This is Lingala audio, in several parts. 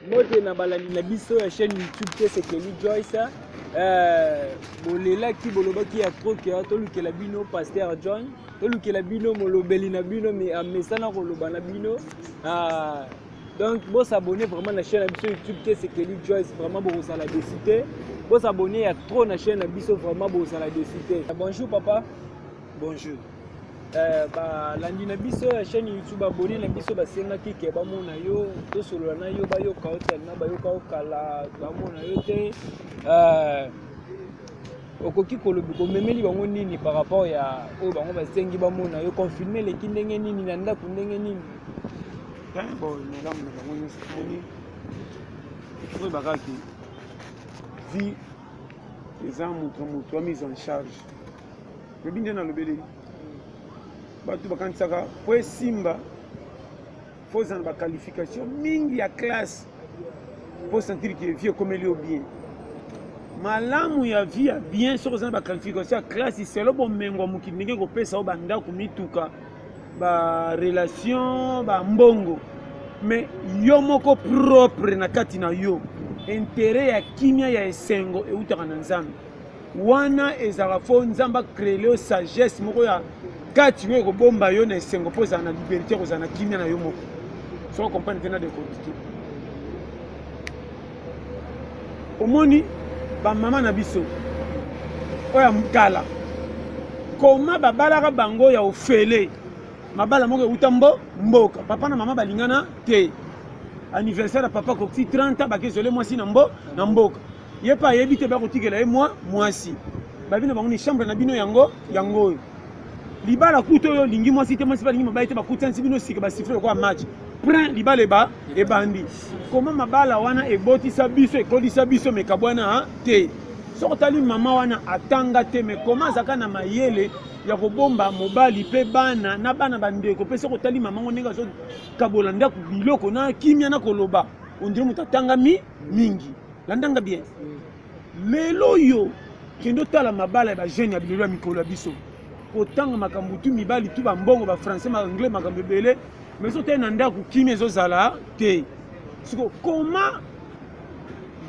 Mote na balandi na biso ya chaîne YouTube te c'est Kelly Joyce. Bolela ki boloba ki ya troke to lukela bino Pasteur John, to lukela bino molobeli na bino mais amesana koloba na bino. Donc bon s'abonner vraiment na chaîne biso YouTube te c'est Kelly Joyce, vraiment bon ça la décité. Bon s'abonner à trop na chaîne biso vraiment bon ça la décité. Bonjour papa. Bonjour. Landi na biso ya chaîne YouTube abonné na biso basenga ki ke bamona yo to solo na yo ba yo kaota na ba yo kala bamona yo te okoki kolobi ko memeli bango nini par rapport ya o bango basengi bamona yo confirmer le kindenge nini na ndako ndenge nini Bon madame na bango nyonso toni oyo bakaki vie eza moto mise en charge lobi nde nalobeleli bato bakanisaka po esimba po eza na baqualification mingi ya classe po sentir ke vie ekomeli yo bien malamu ya vie ya bien soki eza na baqualification ya classe selo bomengo ya mokili ndenge kopesa o bandako mituka barelation bambongo mais yo moko propre na kati na yo intérêt ya kimia ya esengo eutaka na nzambe wana ezala fo nzambe acréer yo sagesse moko ya kati yo ekobomba yo na esengo mpo ezala na liberté kozala na kimia na yo moko soko comprendre te na décortiquer omoni bamama na biso oyo ya kala koma babalaka bango ya ofele mabala moko euta mboka papa na mama balingana te anniversaire ya papa koki 30 bakezole mwasi na mboka ye pa ayebi te bakotikela ye mwasi babino bango ni chambre na bino yango oyo libala kuto oyo lingi mwasi te mwasi balingi mabali te bakutanisi bino sika basifle kwa match prin libala ebandi koma mabala wana ebotisa biso ekolisa biso mekabwana te soko tali mama wana atanga te me koma azaka na mayele ya kobomba mobali pe bana na bana bandeko pe soko tali mama ngo ndenge azokabola ndako biloko na kimia na koloba ondire moto atanga mingi landanga bien lelo yo kendo tala mabala ya bajeune ya bilelo ya mikolo ya biso kotanga makambo tu mibali tu bambongo bafrançais baanglais makambo ebele mais sote na ndako kimia ezozala te siko koma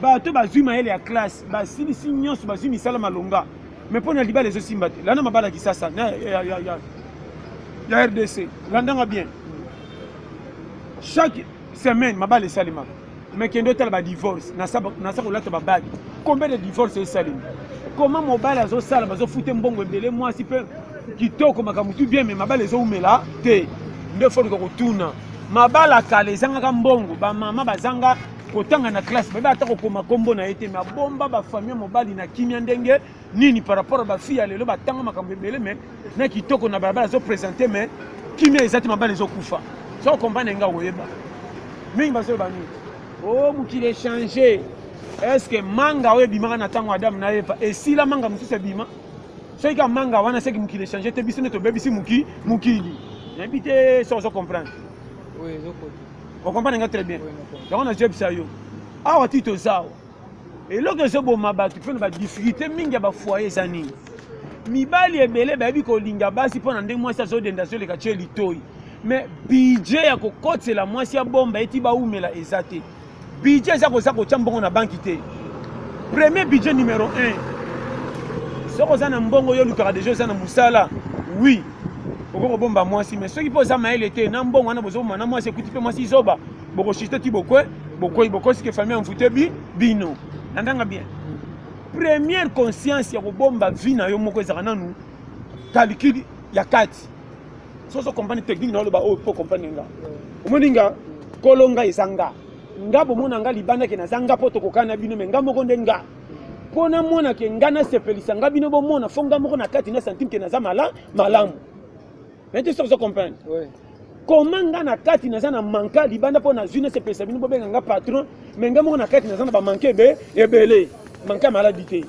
bato bazwi mayele ya classe basilisi nyonso bazwi misala malonga mais mpo na libala ezosimba te lana mabala kisasa ya RDC landanga bien chaque semaine mabala esalemaka mais kendo tala badivorce nasa kolata babagi combien de divorce esalemi koma mobali azosala bazofute mbongo ebele mwasi mpe kitoko makambo tu bien mais mabala ezoumela te nde fo kotuna mabala kala ezangaka mbongo bamama bazanga kotanga na classe baba ata kokoma kombo na ete mais bomba bafamille mobali na kimia ndenge nini par rapport à bafille lelo batanga makambo ebele mais na kitoko na baba azopresente mais kimia ezati mabala ezokufa so comprendre nga oyeba mingi bazoyeba nini oh mokili échanger est-ce que manga oyo ebimaka na ntango adamu na eva esila manga mosusu ebima soki ka manga wana seki mokili échanger te biso nde tobebisi mokili nayebi te so ozo comprendre on comprend très bien donc on a déjà ça yo awa ti tozawa eloko ezoboma bato mpe na badifficulté mingi ya bafoye eza nini mibali ebele bayebi kolinga basi mpo na ndenge mwasi azodenda azoleka tie litoi mais budget ya kokotela mwasi ya bomba eti baumela eza te budget eza koza kotya mbongo na banki te premier budget numéro 1 soko oza na mbongo oyo olukaka deja oza na mosala oui oko kobomba mwasi mais soki mpo oza mayele te na mbongo wana bozobomba na mwasi ekuti mpe mwasi izoba bokoshite ti bokosike famille amfute bino nandanga bien première conscience ya kobomba vie na yo moko ezaka nanu calcul ya kati soso comprendre technique na oloba oyo mpo comprendre nga omoni nga kolonga ezanga nga bomona nga libandaki naza nga mpo tokokana bino me nga moko nde nga mpo namonake nga nasepelisa nga bino bomona fo nga moko na kati na santime ke naza malamu mais tu comprendre comment nga na kati naza na manka libanda mpo nazwi nasepelisa bino bobenga nga patron mais nga moko na kati naza na bamanke ebele manka maladi te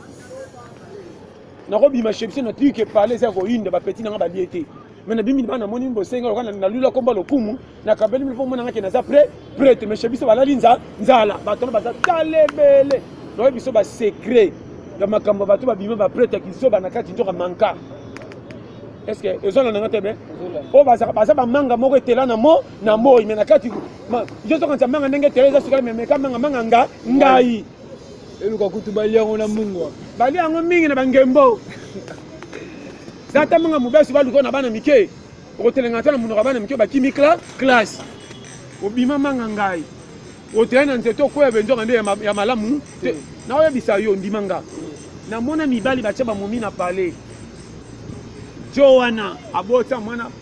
nakobima chebise na truke parle eza koyinda bapeti nanga balie te mais na bimi bana moni bosenga lokana na lula komba lokumu na kabeli mpo mona ngake naza prête mais chebise balali nzala bato baza talebele no biso ba secret ya makambo bato babima ba prête kizoba na kati nzoka manka est-ce que ezolanda nga te be oyo baza bamanga moko etela na moi me na kati jozokanisa manga ndenge etela eza sukali memeka manga nga ngai eluka kutu balia yango na mungwa balia yango mingi na bangembo zata manga mobesi baluka na bana mike okotelenga ta na monoko ya bana mike bakimi classe obima manga ngai otela na nzete okwea benzonga nde ya malamu naoyebisa yo ndimanga namona mibali batia bamomi na palais jo wana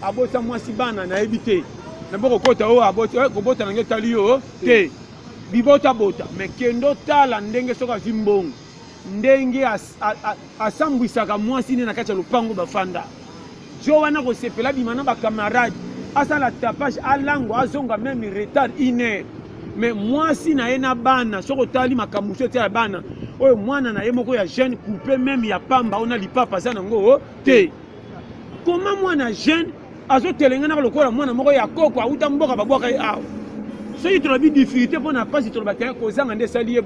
abota mwasi bana nayebi te nabo kokota oyo kobota nange etali yo te bibota me kendo tala ndenge soki azwi mbongo ndenge asambwisaka mwasi ne na kati ya lopango bafanda jo wana kosepela bima na bakamarade asala tapage alango azonga meme retard 1 heure mais mwasi na ye na bana soki otali makambo mosusu etia ya bana oyo mwana na ye moko ya jeune coupe meme ya pamba ona lipapa aza nango te koma mwana jeune azotelenga na lokola mwana moko ya koko auta mboka babwaka ye awa soki tolobi difficulté mpo na mpasi tolobaka kozanga nde esali ye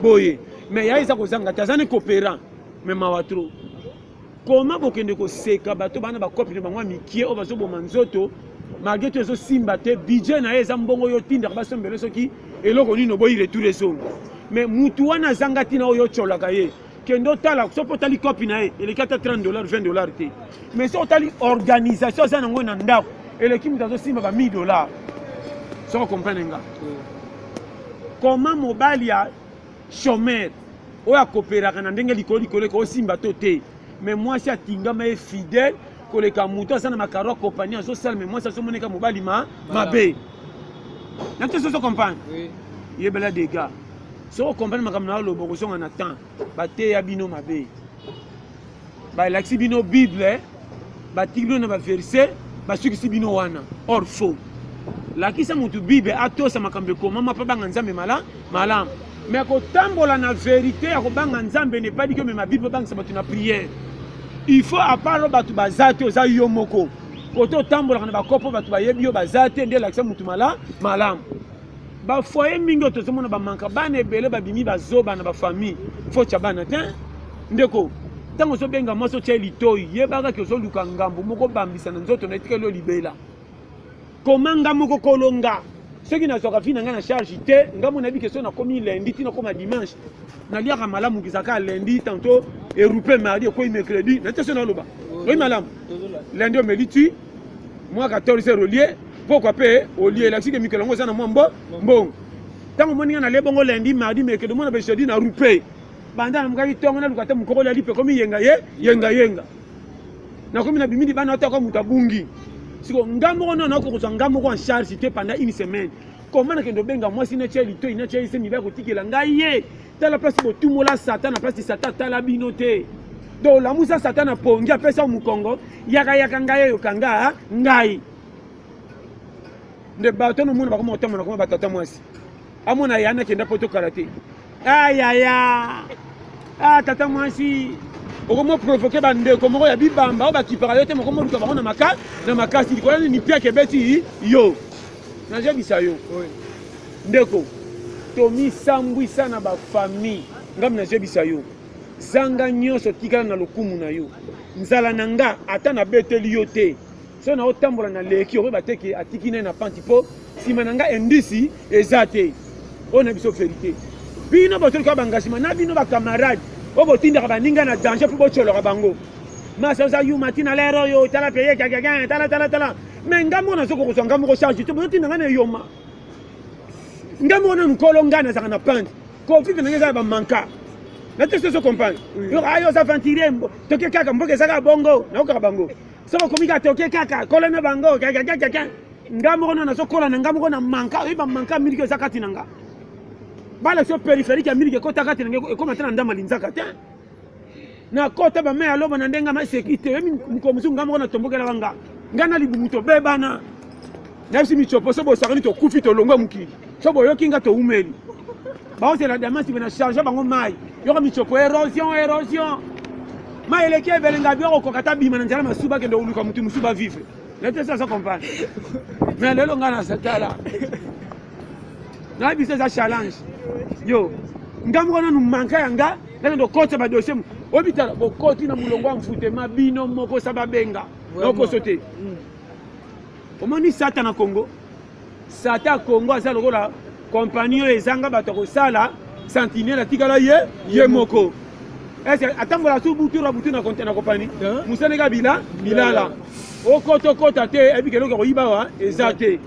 boye mais ya eza kozanga te aza ne coopérant mais mawa tro koma bokende koseka bato bana bakopine bango ya mikie oyo bazoboma nzoto malgré to ezosimba te budget na ye eza mbongo oyo otindaka basombele soki eloko nini oboyi retour ezonga mais mutu wana azanga ntina oyo otyolaka ye kende otala soki otali kopi na ye eleki ata $30 $20 te mais soki otali organisation aza nango na ndako eleki mutu azosimba ba $1000 soki okomprene nga koma mobali ya chômeur oyo akopéraka na ndenge likolo osimba to te mais mwasi atingama ye fidèle koleka mutu aza na makaro akompani azosala mais mwasi azomoneka mobali mabe na te soso comprendre yebela dega soki okomprene makambo na oloba okozonga na temps bateya bino mabe balakisi bino bible batiki bino na baverse basukisi bino wana or faux lakisa mutu bible atosa makambo ekomama mpo banga nzambe malamu mais kotambola na vérité ya kobanga nzambe ne pas dit que mema bible bangisa bato na prière il faut apart bato baza te oza yo moko koto otambolaka na bakopo bato bayebi yo baza te nde lakisa mutu malamu bafoye mingi oyo tozomona bamanka bana ebele babimi bazoba na bafamille fo tya bana te ndeko ntango ozobenga mwasi otya litoi yebakaki ozoluka ngambo moko bambisa na nzoto na etikeli yo libela koma nga moko kolonga soki nazwaka vi na ngai na charge te ngambo nayebi ke so nakomi lundi tina koma dimanche naliaka malamu kizaka lundi tanto erupe mardi ekoyi mercredi na te so naloba oyi malamu lundi omeli ti mwa 14 heures olie pourquoi pe olie elakisi ke mikolo yango eza na mwa mbongo ntango omoni nga nalie bongo lundi mardi mercredi omona ba jeudi na rupe banda na mokaki ntongo naluka te mokokoli ali pe komi yenga nakomi na bimidi bana otaka mutu abungi siko ngambo ono na ko ngambo ko en charge te pendant une semaine comment na kendo benga mwasi na tsheli to ina tsheli se miba ko tikela ngai ye tala place bo tumola satan na place satan tala bino te do la musa satan na pongi apesa mu Kongo yaka ngai yo kanga ngai nde bato no mona bakoma otamona koma batata mwasi amona yana kenda poto karate ayaya tata mwasi okomo provoquer bandeko moko ya bibamba o bakipaka yo te mokomo luka bango na makasi likola ni piake beti yo najebisa yo ndeko tomisambwisa na bafamille ngami najebisa yo zanga nyonso tikala na lokumu na yo nzala na nga ata na beteli yo te so na otambola na leki okoyeba te ke atiki naye na panti mpo nsima na nga indisi eza te oyo na biso verité bino botolika baengagement na bino bakamarade oyo botindaka baninga na danger mpo botyoloka bango masa oza yuma ntina lero oyo tala peye kakakan tala me ngambo oyo nazoka kozwa ngambo ko charge te bozotinda ngai na eyoma ngambo oyo na nkolo ngai nazalaka na pante kovivre nange eza ya bamanka na te soso comprendre ayo oza ventire toke kaka mboka ezaka bongo naokaka bango soko okomi kaka toke kaka kola na bango kakakakaka ngambo oyo nazokola na ngambo oyo na manka oyeba manka miliki eza kati na nga balakisi périphérique ya miliki ekota kati na ngai ekoma te na ndama linzaka te na kota ba me aloba na ndenga ma sécurité yemi mukomusu ngambo oyo natombokelaka nga ngai na libumu tobebana nayebisi michopo so bosakani tokufi tolongwa mokili so boyoki nga toumeli baosela damasi pe na charge bango mai yoko michopo érosion mai eleki ebelenga bioko kokata bima na nzela masuba kende oluka mutu musuba vivre nete ça comprendre mais lelo nga na satala na biso eza challenge yo ngambo wana nu manka yanga nakende okota badossier obitala bokoti na mulongo ya mfutema bino moko sa babenga noko sauté omoni sata na Congo sata Congo aza lokola compagnie oyo ezanga bato kosala sentinelle atikala ye moko est-ce atambola su butu na compagnie musaneka bilala okota te ebike eloko koyiba wa eza te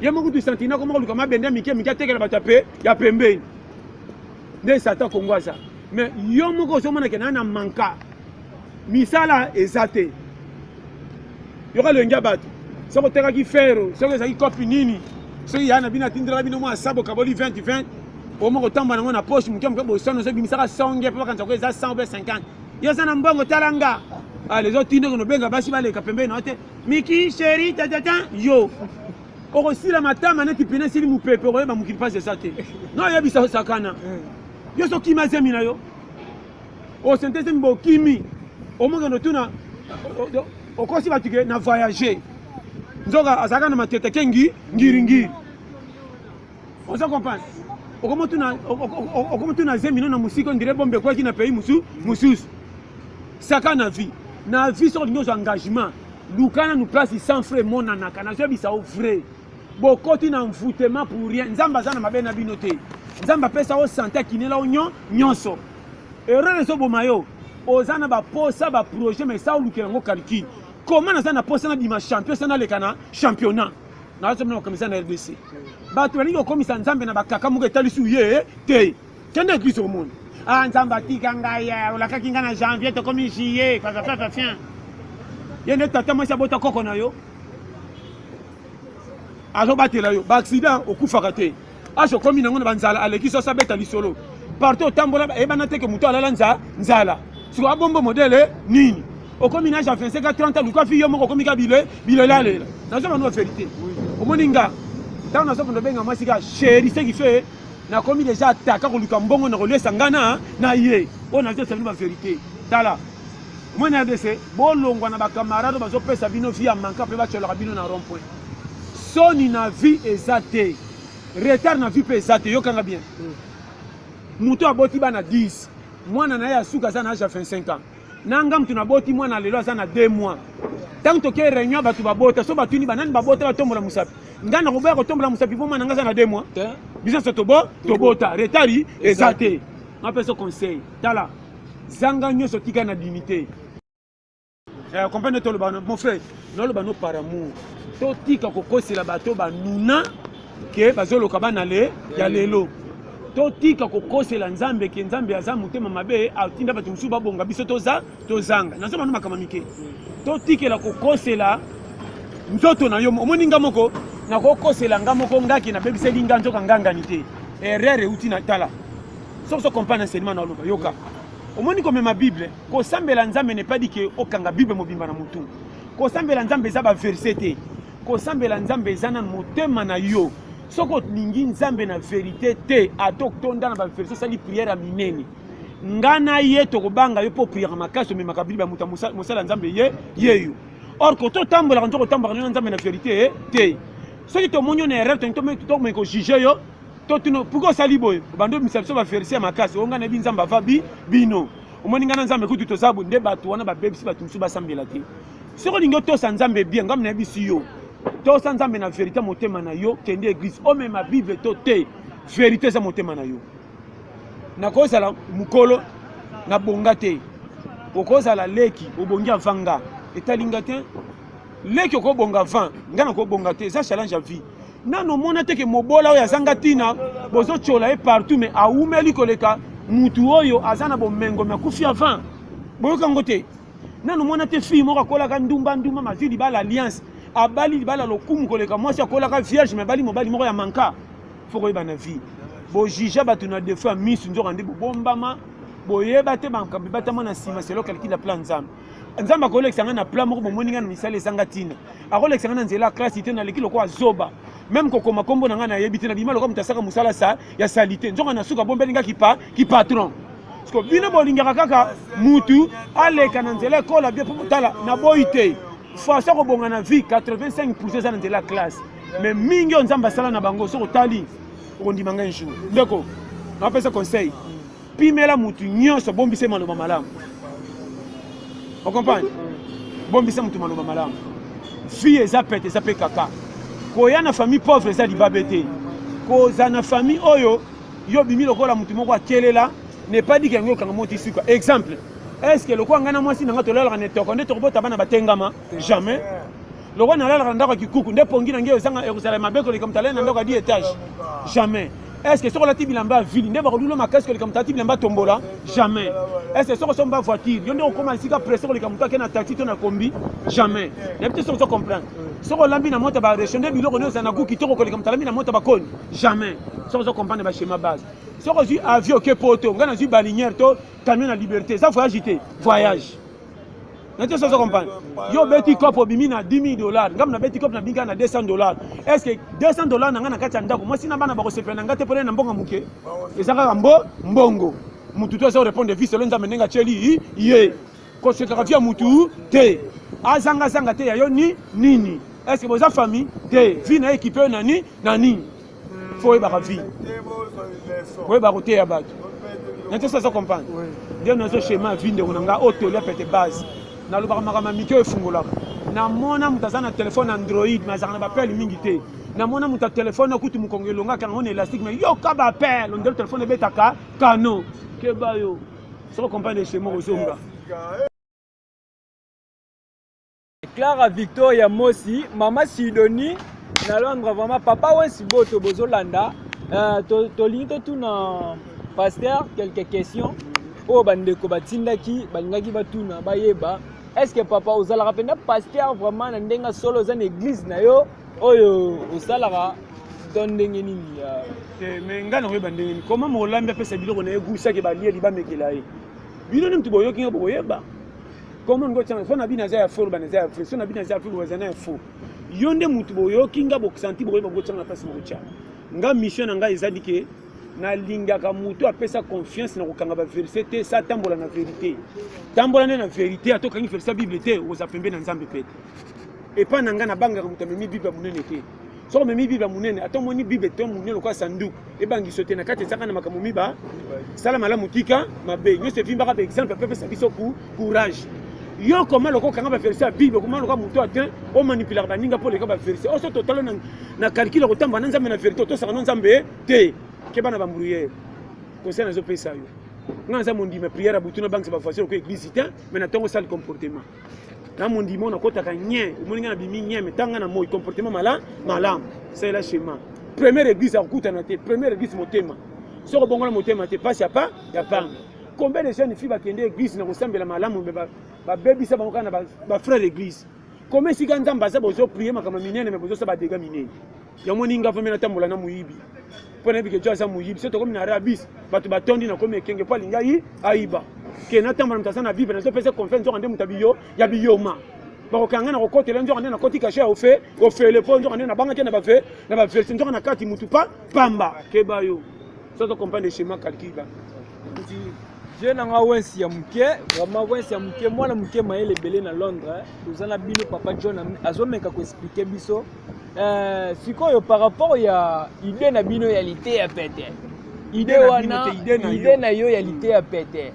ye moko tu sentinelle koma koluka mabende mike atekela bato ya pembeni nde sata Congo aza mais yo moko ozomona ke na manka misala eza te yoka lwengi ya bato soki otekaki fero soki ezalaki kopi nini soki ya na bino atindelaka bino mwa sabo kaboli 20 omoko otamba nango na poche moke bosono so bimisaka songe mpe bakanisa ko eza 100 mpe 50 yo oza na mbongo talanga les otindeko nobenga basi baleka pembeni nao te miki sheri tatata yo okosila matama neti pene esili mopepe okoyeba mokili mpasi eza te no oyebisa osakana yo so okimi azemi na yo osentesemi bokimi omokendo tuna okosi bato ke na voyager nzoka azalaka na matete ke ngiringiri oza comprendre okomotuna zemi no na mosika ondire bombe ekwaki na pays mosusu saka na vie soki olingi ozwa engagement lukana nu place sans frais monanaka nazoyebisa o vrai bokoti na mvutema pour rien nzambe aza na mabe na bino te nzambe apesa o sante akinela o nyonso erreur ezoboma yo oza na baposa baprojet mais sa olukela yango calcul comment naza na posa na bima champion sa naleka na championnat nazomona bakomisa na RDC bato balingi kokomisa nzambe na bakaka moko etalisi ye te kende eglise omona nzambe atika ngai olakaki ngai na janvier tokomi juillet fafafafafien ye nde tata mwasi abota koko na yo azobatela yo baaccident okufaka te ase okomi nango na banzala aleki soso abeta lisolo partout otambola eyebana te ke moto alala nzala siko abombo modele nini okomi na age 25 30 luka fi yo moko okomi ka bilelalela nazo bano vérité omoni nga ntango nazo kondo benga mwasi ka chéri ce qui fait nakomi déjà ataka koluka mbongo na kolesa ngana na ye oyo nazo sabino ba vérité tala omoni RDC bolongwa na bakamarade bazopesa bino vi ya manka mpe batyolaka bino na rond point soni na vie eza te retard na vie mpe eza te yokanga bien moto aboti bana 10 mwana na ye asuka aza na age ya 25 ans nanga mutu naboti mwana lelo aza na 2 mois ntango toke réunion bato babota so batuni banani babota batombola mosapi ngai na koboya kotombola mosapi mpo mwana nga aza na 2 mois biso tobota retard eza te napesa conseil tala zanga nyonso tika na dignité comprendre toloba mon frère noloba no par amour totika kokosela bato banuna ke bazoloka bana ya lelo totika kokosela nzambe ke nzambe aza motema mabe atinda bato mosusu babonga biso tozanga nazoba no makama mike totikela kokosela nzoto na yo omoni nga moko nakokosela nga moko ngaki nabebiseli nga nzoka ngangani te erreur euti na tala soki so comprendre enseignement na oloba yoka omoni komema bible kosambela nzambe ne pas dit ke okanga bible mobimba na motu kosambela nzambe eza baverse te kosambela nzambe eza na motema na yo soki olingi nzambe na verité te ata otonda na baverse osali priere ya minene nga na ye tokobanga yo mpo priere makasi omemaka bible ya moto mosala nzambe yeyo or ko totambolaka nzo kotambolaka na nzambe na verité te soki tomoni yo na erreur tokomeki kojuge yo totuna pourquoi osali boye bando obimisa biso baverse ya makasi onga na yebi nzambe ava bino omoni nga na nzambe kutu toza bo nde bato wana babebisi bato mosusu basambela te soki olingi otosa nzambe bien ngami na yebisi yo tosa nzambe na verité motema na yo kende église omema bible to te verité eza motema na yo nakozala mokolo nabonga te okozala leki obongi avanga etalinga te leki okobonga avant nga nakobonga te eza challenge ya vie nano omona te ke mobola oyo azanga ntina bozotyola ye partout mais awumeli koleka mutu oyo aza na bomengo me akufi avant boyokango te nano omona te fille moko akolaka ndumba mazwi libala alliance abali libala lokumu koleka mwasi akolaka vierge me abali mobali moko ya manka fo koyeba na vie bojuge bato na defo ya misu nzoka nde bobombama boyeba te makambo batama na nsima selo calcule ya plan nzambe nzambe akolekisa nga na plan moko bomoni nga na misala ezanga ntina akolekisa nga na nzela ya klasi te naleki lokola azoba même kokoma kombo na nga nayebi te na bima lokola moto asaka mosala ya sali te nzoka na suka bombeli nga kipatron parceke bino bolingaka kaka mutu aleka na nzela ekola bie mpo tala naboyi te faso kobonga na vie 85% eza na nzela ya classe mais mingi oyo nzambe asala na bango soki otali okondima nga un jour ndeko napesa conseil pimela mutu nyonso bombise maloba malamu ocomprendre bombisa mutu maloba malamu fille eza pete eza pe kaka koya na famille pauvre eza libabe te koza na famille oyo yo bimi lokola mutu moko akelela n'est pas dit yango kanga moti sika exemple est-ce que lokwa ngana mwasi nanga tolala ne toko nde tokobota bana batengama jamais lokwa nalala ndako kikuku nde pongi na ngeo ezanga ekozala mabeko le kamtala na ndako 10 étages jamais est-ce que soko lati bilamba ville nde bakolula makasi le kamtala bilamba tombola jamais est-ce que soko somba voiture yo nde okoma sika presser le kamtala na taxi to na kombi jamais ne peut soko comprendre soko lambi na moto ba rechonde biloko ne sana ku kitoko ko le kamtala na moto ba koni jamais soko comprendre ba schéma base soko ju avion ke poto ngana ju balinière to camion na liberté ça voyage Nete ça comprendre. Yo beti cop bimi na $10,000. Ngam na beti cop na binga na $200. Est-ce que $200 na ngana kati ndako moi sina bana ba ko sepena ngate pone na mbonga muke. Ezaka mbongo. Mutu to ça répondre vie selon nzambe nenga cheli ye. Ko se kafia mutu te. Azanga zanga te ya yo nini. Est-ce que boza famille te vie na équipe nani nani. Faut y ba vie. Faut y ba côté ya bato. Nete ça comprendre. Dieu nous a schéma vinde onanga hôtel pete base. Na lobaka makama mike efungola na mona mutaza na téléphone Android mais azana ba appel mingi te na mona muta téléphone okuti mukongelonga kanga on élastique mais yo ka ba appel on dirait téléphone betaka kano ke ba yo so comprendre chez moi ozonga Clara Victoria Mosi Mama Sidonie na Londres vraiment papa wensi boto bozolanda tolingi to tuna pasteur quelques questions o bandeko batindaki balingaki batuna bayeba. Est-ce que papa ozalaka penda pasteur vraiment na ndenga solo za église na yo oyo osalaka tondenge nini mais ngana ko bandenge comment mo lambe pesa biloko na egusa ke balie liba mekela ye bino nimtu boyo kinga boyeba comment ngo tshana fona bina za ya folo bana za ya folo na bina za ya folo wazana ya fo yonde mutu boyo kinga bokusanti boyeba ngo tshana pesa mo tshana nga mission na nga ezadike na lingaka mutu apesa confiance na kokanga ba vérité ça tambola na vérité tambola na vérité atokangi verset bible te oza pembe na nzambe pete et pas nanga na banga mutu memi bible munene te so memi bible munene atomoni bible te munene kwa sandu e bangi sote na kati saka na makambo miba sala mala mutika mabe nyo se vimba ka exemple pepe sa biso courage yo comment loko kanga ba verset bible comment loko mutu atteint o manipuler ba ninga pour les ba verset o so total na calcul ko tamba na nzambe na vérité to saka na nzambe te kebana bambrouiller conseil na zo pesa yo ngana mondi ma prière butu na banque ba facile ko église te mais na tongo sale comportement na mondi mo na kota ka nye moninga na bimi nye mais tanga na moy comportement malam c'est la schéma première église à kuta na te première église motema soko bongo na motema te passe ya pas combien de jeunes filles ba kende église na ko sambela malamu ba baby sa bango na ba frère église combien si ganda mbaza bozo prier makama minene mais bozo sa ba dégâts minene ya moninga vomena tambola na muyibi pona bike joa sa muyibi c'est comme na rabis batu batondi na comme kenge pa lingai aiba ke na tambola mtasa na bible na zo pesa confiance zo ande mutabiyo ya biyoma ba kokanga na kokotela nzo ande na koti caché au fait le pont nzo ande na banga na ba version nzo na kati mutu pa pamba ke ba yo ça to comprendre le schéma calcul ba je nanga wensi ya muke vraiment wensi ya muke mwana muke maele belé na Londres tozana bino papa John azomeka ko expliquer biso sikoyo par rapport ya idée na bino ya lité ya pete idée wana idée na yo ya lité ya pete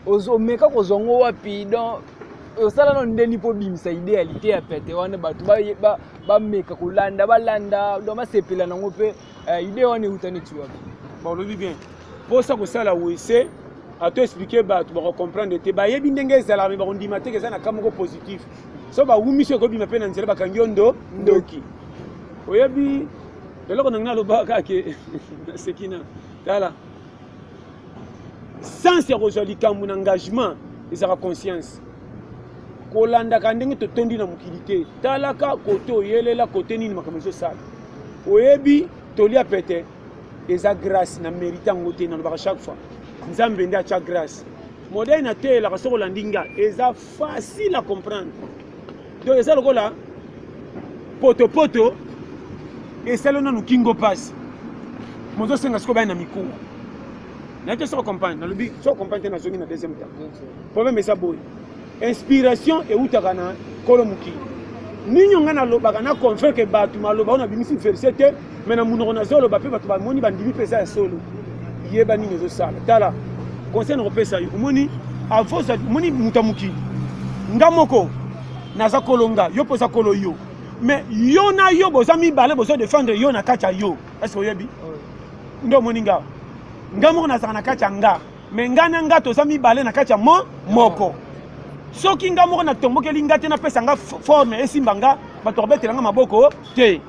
ozomeka ko zongo wapi donc osala no ndeni po bimisa idée ya lité ya pete wana batu ba meka kolanda balanda donc ba sepela nango pe idée wana utani tuwa bon le bien pour ça ko sala wese à te expliquer ba tu vas comprendre te ba yebi ndenge ezala me ba ndima te kezana kamoko positif so ba wumisho ko bima pe na nzela ba kangiondo ndoki oyebi eloko nanga loba kake sekina tala sans se rejoli comme un engagement ezaka conscience kolanda ka ndenge to tondi na mukilité tala ka koto yelela kote nini makamzo sala oyebi tolia pete eza grâce na mérite ngote na loba chaque fois nzambe nda cha grâce modèle na te la kasoko landinga eza facile à comprendre donc eza lokola poto et celle là nous kingo passe mozo senga siko ba na miku na te so comprendre na lobi so comprendre na zongi na deuxième temps problème eza boy inspiration et utakana kolomuki ninyo ngana loba kana confère que batu maloba on a bimisi verset mais na munoko na zolo ba pe batu ba moni bandimi pesa ya solo yeba nini zo sala tala conseil na pesa yo moni avosa moni mutamuki ngamoko naza kolonga yo poza kolo yo mais yo na yo boza mibale bozo défendre yo na kati ya yo est-ce que oyebi ndo omoni nga nga moko nazaka na kati ya nga mais nga na nga toza mibale na kati ya moko soki nga moko natombokeli nga te napesa nga forme esimba nga bato babetela nga maboko te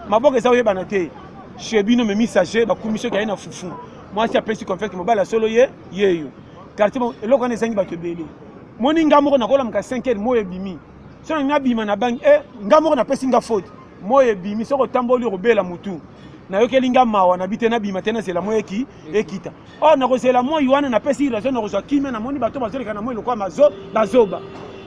maboko eza oyebana te chez bino memi sage bakumi soki aye na fufu mwasi apesi confete mobali asolo ye yeyo quartier eloko wana ezangi bato ebele moni nga moko nakolamuka 5 heures moyo ebimi soki nabima na bangi nga moko napesi nga faute moyo ebimi soki otamboli okobela mutu nayokeli nga mawa nabi te nabima te nazela moyo ekita o nakozela moyo wana napesi raison nakozwa kimia namoni bato bazoleka na moyo lokwa bazoba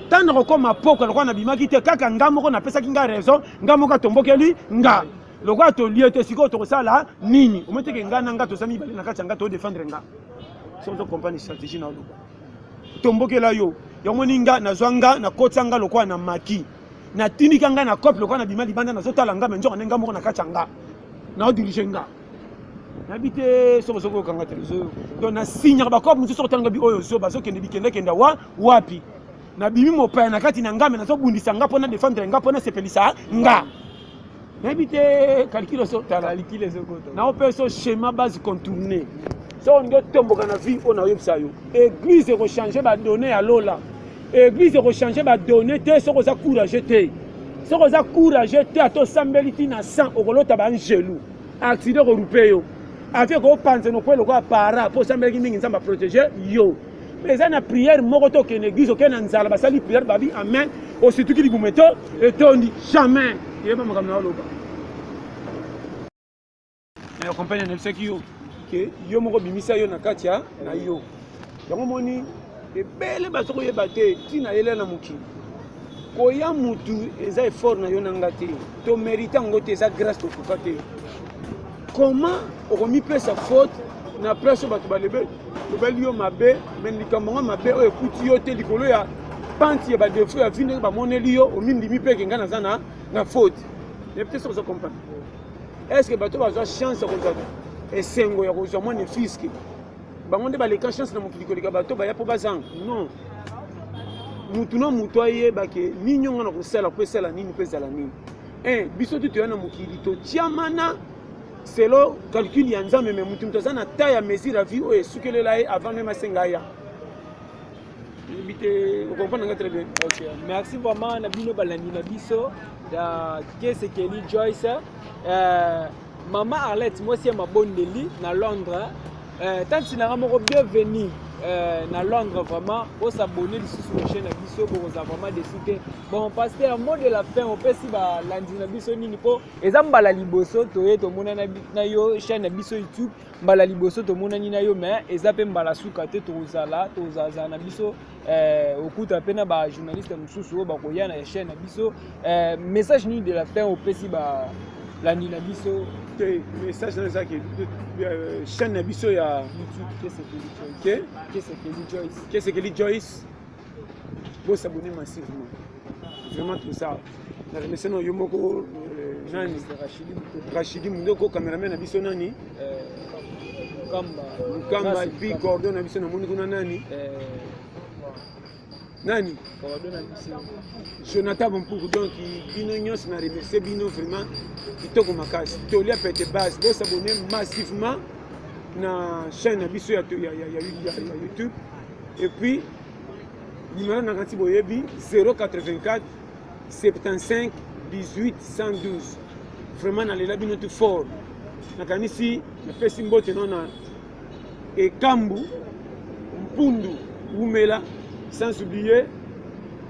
ntango nakokoma poko lokwa nabimaki te kaka nga moko napesaki nga raison nga moko atombokeli nga lokwa tolie te sikoyo tokosala nini ometeke nga na nga toza mibale na kati ya nga todefendre nga soki ozokomprendre stratégie na oloba tombokela yo yomoni nga nazwa nga nakotisa nga lokwa na maki natindika nga na cope lokwa na bima libanda nazotala nga me nzoka nde nga moko na kati ya nga naodirige nga nayebi te soki ozokokanga te donc nasignaka bacope mosusu soki otanga bi oyo ozoba azokende bikendekenda wapi nabimi mopaya na kati na nga me nazobundisa nga mpo na défendre nga mpo nasepelisa nga nayebi te calcule ozotala naope so schéma base contourné so olingi otomboka na vie oyo naoyebisa yo église ekochange badonné ya lola église ekochange badonné te soki oza courage te soki oza courage te ata osambeli ti na 100 okolota baangelu accident korupe yo avi ekopanze nokwe lokola para mpo osambelaki mingi nzambe aprotege yo mais eza na prière moko to okende église okende na nzala basali prière babi amen osituki libumu to etondi jamais yeba makambo na oloba nakompagne nayebisaki yo ke yo moko bimisa yo na kati ya na yo yango moni ebele bato koyeba te ntina yele na mokili koya mutu eza effort na yo na nga te tomérite yango te eza grâce tokoka te comment okomipesa faute na place bato balobeli yo mabe me likambo ngo mabe oyo ekuti yo te likolo ya panti ya badefo ya vi ndenge bamoneli yo omindimi mpe kenga naza na faute mais peut-être soki oza comprendre est ce que bato bazwa chance ya kozwa esengo ya kozwa mwana fiske bango nde baleka chance na mokili koleka bato baya mpo bazanga non mutu na mutu ayebake nini onga na kosala mpo esala nini mpo ezala nini biso te toya na mokili totiamana selo calcul ya nzambe me mutu aza na ta ya mesure ya vie oyo esukelela ye avant meme asenga ya okomprendre nga très bien. Ok, merci vraiment na bino balandi na biso da Kesekeli Joyce Maman Arlette mwasi ya mabondeli na Londres tanti na moko bienvenue na Londres vraiment pour s'abonner sur la chaîne biso pour vous avoir vraiment décidé bon pasteur mot de la fin on peut si ba landi na biso nini po ezamba la liboso toye to mona na yo chaîne biso YouTube mbala liboso to mona ni na yo mais ezape mbala suka te to zala na biso okuta pena ba journaliste mususu ba koya na chaîne biso message ni de la fin on peut si ba landi na biso te message na zaki chaîne na biso ya YouTube Kesekeli Joyce vous s'abonner massivement vraiment tout ça na remercie no yo moko nani Rachidi Mundoko cameraman na biso nani Kamba puis coordonne na biso na moni kuna nani Jonathan Bompuku donc bino nyos na remercier bino vraiment kitoko makasi tolia pete base vous s'abonner massivement na chaîne na biso ya YouTube et puis numéro na kanti boyebi 084 75 18 112 vraiment na lela bino tout fort na kanisi na pesi mbote nona Ekambu Mpundu Umela sans oublier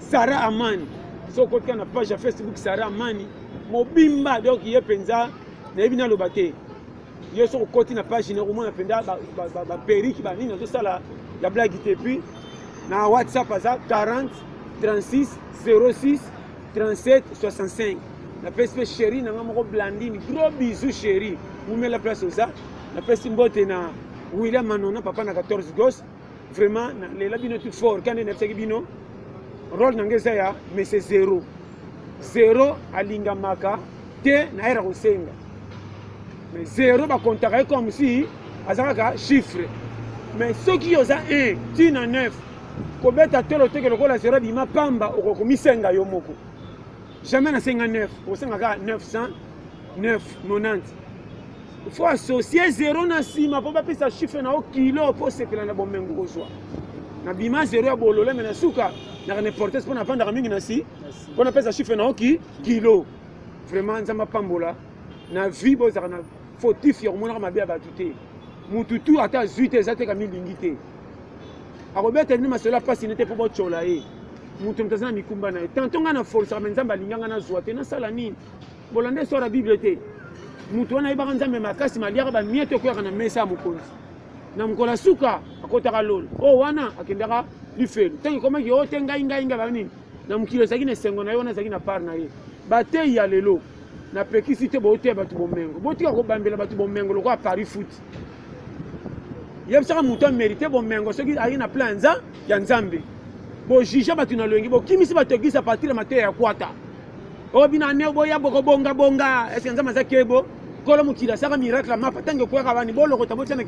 Sarah Amani so kotika na page ya Facebook Sarah Amani mobimba donc ye penza na yebi na lobate yo so koti na page na komona penda ba periki ba nini sala ya blague te puis na WhatsApp aza 40 36 06 37 65 na pesi chérie na ngamo Blandine gros bisous chérie vous met la place ça na pesi mbote na William Manona papa na 14 gosses vraiment na lela bino tout fort quand ne fseki bino rôle na ngeza ya mais c'est 0 alinga maka te na era kosenga mais 0 ba compter comme si azaka chiffre mais ce qui osa 1 tina 9 kobeta tolo teke lokola zero bima pamba okomisenga yo moko jamais na 59 osenga ka 900 990 il faut associer zéro na sima po bapesa chiffre na o kilo po sepela na bomengo kozwa na bima zéro ya bolole mena suka na n'importe ce qu'on a vendre mingi na si on appelle ça chiffre na o kilo vraiment nzamba pambola na vie bozaka na fautif yo mona mabia batute mututu ata zuite ezate ka milingi te akobeta ni masolo pasi nete po bochola e mutu mtazana mikumba na tanto nga na force nzamba linganga na zwa te na sala nini bolande sora bible te mutu wana ibaka nzambe makasi maliaka ba mieto ko na mesa ya mokonzi na mkola suka akotaka lolo o wana akendaka lifelu tangi komaki o tenga inga ba nini na mukilo zaki na sengo na yo na zaki na par na ye bate ya lelo na pekisi te bote batu bomengo botika ko bambela batu bomengo lokwa Paris foot yebsaka mutu mérité bomengo soki ayi na plan nza ya nzambe bo jija batu na longi bo kimisi batu egisa partir mate ya kwata o bina ne bo ya boko bonga est-ce que nzambe za kebo kolo mukila saka miracle ma patange ko ka bani bolo ko tabotsa na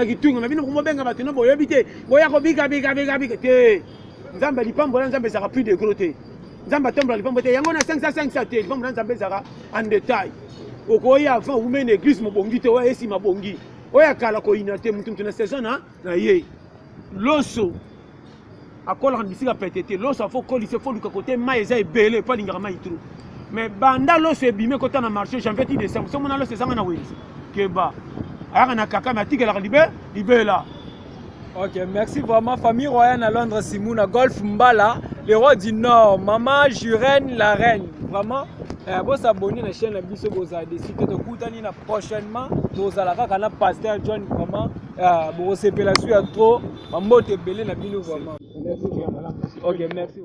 kitunga mabino ko benga batu no boyo bite boya ko biga te nzambe lipambo nzambe saka plus de gros te nzambe tomba lipambo te yango na 500 te lipambo nzambe saka en détail okoya avant ou mena église mo bongi te wa esi mabongi oya kala ko inate mutu na saison na ye loso akola bisika petete loso faut kolise faut luka côté maïza ebele pas lingara maïtru mais banda loso ebime kota na marché janvier ti décembre so mona loso sanga na wenzi keba aya na kaka matika la libela. Ok, merci vraiment. Famille royale à Londres, Simona Golf Mbala, les rois du Nord, Maman Jurène, la reine. Vraiment, vous s'abonner à la chaîne Biso Boza, décidez de coûter prochainement. Vous allez voir Pasteur John, vraiment, vous recevez la suite à trop. Maman te belé na bino vraiment. Merci. Ok, merci.